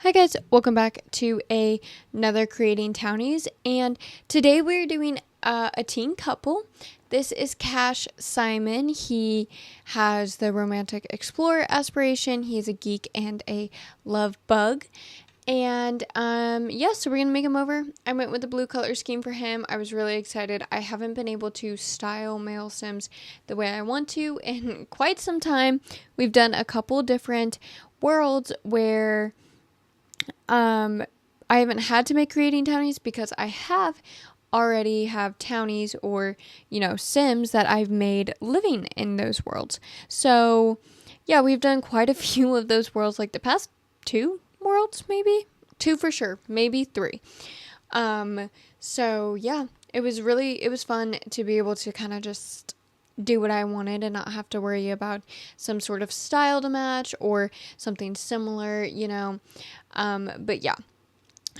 Hi guys, welcome back to another Creating Townies, and today we're doing a teen couple. This is Cash Simon. He has the romantic explorer aspiration. He's a geek and a love bug. And so we're gonna make him over. I went with the blue color scheme for him. I was really excited. I haven't been able to style male Sims the way I want to in quite some time. We've done a couple different worlds where I haven't had to make Creating Townies because I already have townies or, Sims that I've made living in those worlds. So, yeah, we've done quite a few of those worlds, like the past 2 worlds, maybe 2 for sure, maybe 3. So yeah, it was fun to be able to kind of just do what I wanted and not have to worry about some sort of style to match or something similar, but yeah.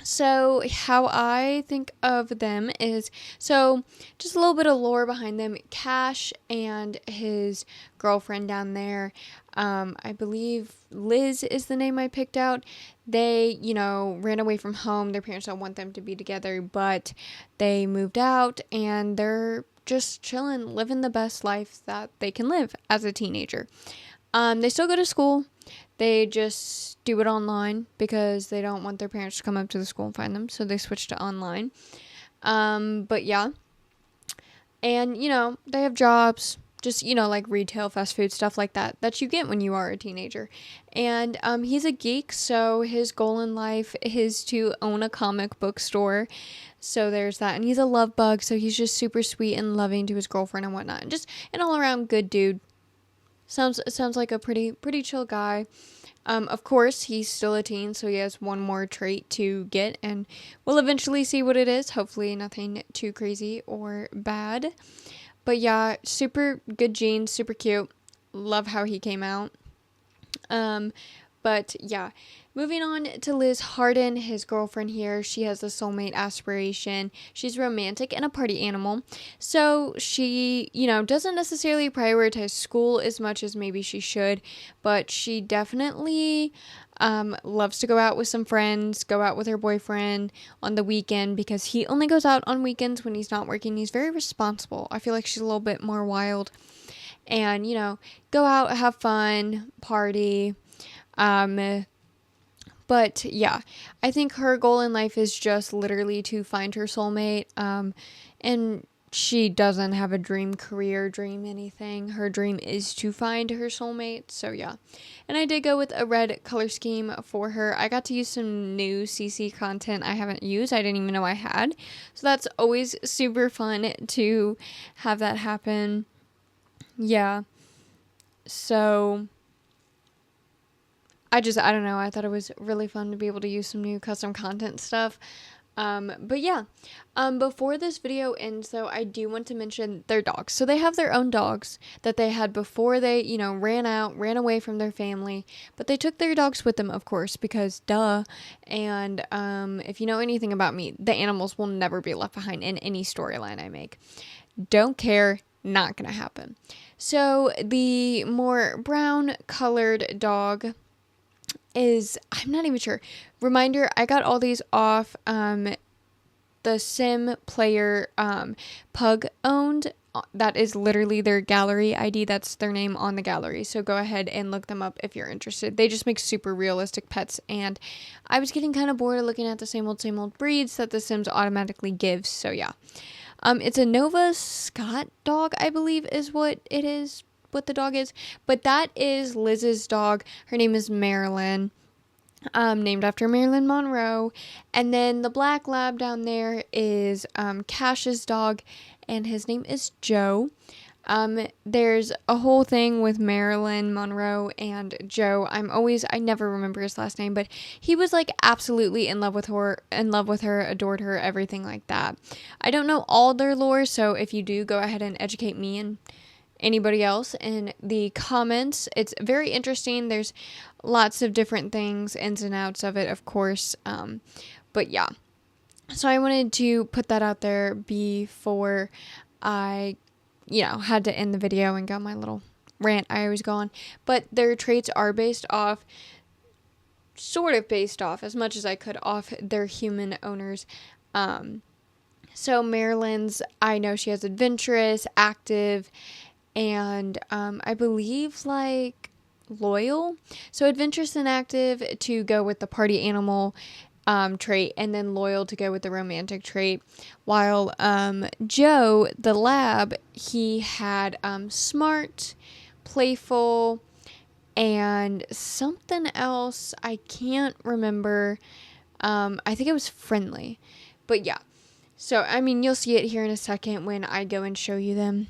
So how I think of them is, so just a little bit of lore behind them. Cash and his girlfriend down there, I believe Liz is the name I picked out. They, ran away from home. Their parents don't want them to be together, but they moved out and they're just chilling, living the best life that they can live as a teenager. They still go to school. They just do it online because they don't want their parents to come up to the school and find them. So they switch to online. But yeah. And, they have jobs, just, like retail, fast food, stuff like that you get when you are a teenager. And he's a geek, so his goal in life is to own a comic book store. So there's that. And he's a love bug, so he's just super sweet and loving to his girlfriend and whatnot. And just an all-around good dude. Sounds like a pretty chill guy. Of course, he's still a teen, so he has one more trait to get, and we'll eventually see what it is. Hopefully nothing too crazy or bad. But yeah, super good genes, super cute. Love how he came out. But yeah, moving on to Liz Harden, his girlfriend here. She has a soulmate aspiration. She's romantic and a party animal. So she, doesn't necessarily prioritize school as much as maybe she should, but she definitely loves to go out with some friends, go out with her boyfriend on the weekend because he only goes out on weekends when he's not working. He's very responsible. I feel like she's a little bit more wild. And, go out, have fun, party. But yeah, I think her goal in life is just literally to find her soulmate. And she doesn't have a dream career, dream anything. Her dream is to find her soulmate. So yeah. And I did go with a red color scheme for her. I got to use some new CC content I haven't used. I didn't even know I had. So that's always super fun to have that happen. Yeah. So I don't know. I thought it was really fun to be able to use some new custom content stuff. But yeah, before this video ends though, I do want to mention their dogs. So they have their own dogs that they had before they, ran away from their family, but they took their dogs with them, of course, because duh. And, if you know anything about me, the animals will never be left behind in any storyline I make. Don't care. Not gonna happen. So the more brown colored dog is, I'm not even sure. Reminder, I got all these off the Sim Player Pug owned. That is literally their gallery ID. That's their name on the gallery. So go ahead and look them up if you're interested. They just make super realistic pets. And I was getting kind of bored of looking at the same old breeds that the Sims automatically gives. So yeah. It's a Nova Scott dog, I believe is what it is. What the dog is, but that is Liz's dog. Her name is Marilyn, named after Marilyn Monroe. And then the black lab down there is Cash's dog, and his name is Joe. There's a whole thing with Marilyn Monroe and Joe. I never remember his last name, but he was like absolutely in love with her, adored her, everything like that. I don't know all their lore, so if you do, go ahead and educate me and anybody else in the comments. It's very interesting. There's lots of different things, ins and outs of it, of course. But yeah. So I wanted to put that out there before I, had to end the video and go my little rant I always go on. But their traits are based off sort of based off as much as I could off their human owners. So Marilyn's, I know she has adventurous, active, and I believe like loyal. So adventurous and active to go with the party animal trait, and then loyal to go with the romantic trait. While Joe, the lab, he had smart, playful, and something else I can't remember. I think it was friendly. But yeah. So, I mean, you'll see it here in a second when I go and show you them.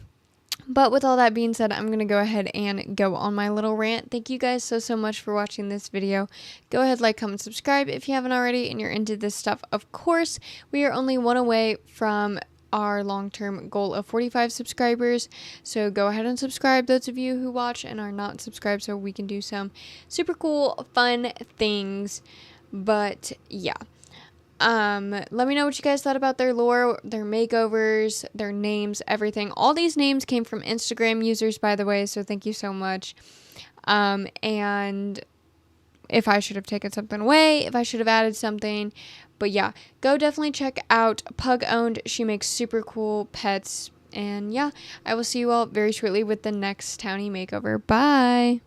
But with all that being said, I'm going to go ahead and go on my little rant. Thank you guys so much for watching this video. Go ahead, like, comment, subscribe if you haven't already and you're into this stuff. Of course, we are only one away from our long-term goal of 45 subscribers. So go ahead and subscribe, those of you who watch and are not subscribed, so we can do some super cool, fun things. But yeah. Let me know what you guys thought about their lore, their makeovers, their names, everything. All these names came from Instagram users, by the way, so thank you so much. And if I should have taken something away, if I should have added something. But yeah, go definitely check out Pug Owned. She makes super cool pets. And yeah, I will see you all very shortly with the next Townie makeover. Bye!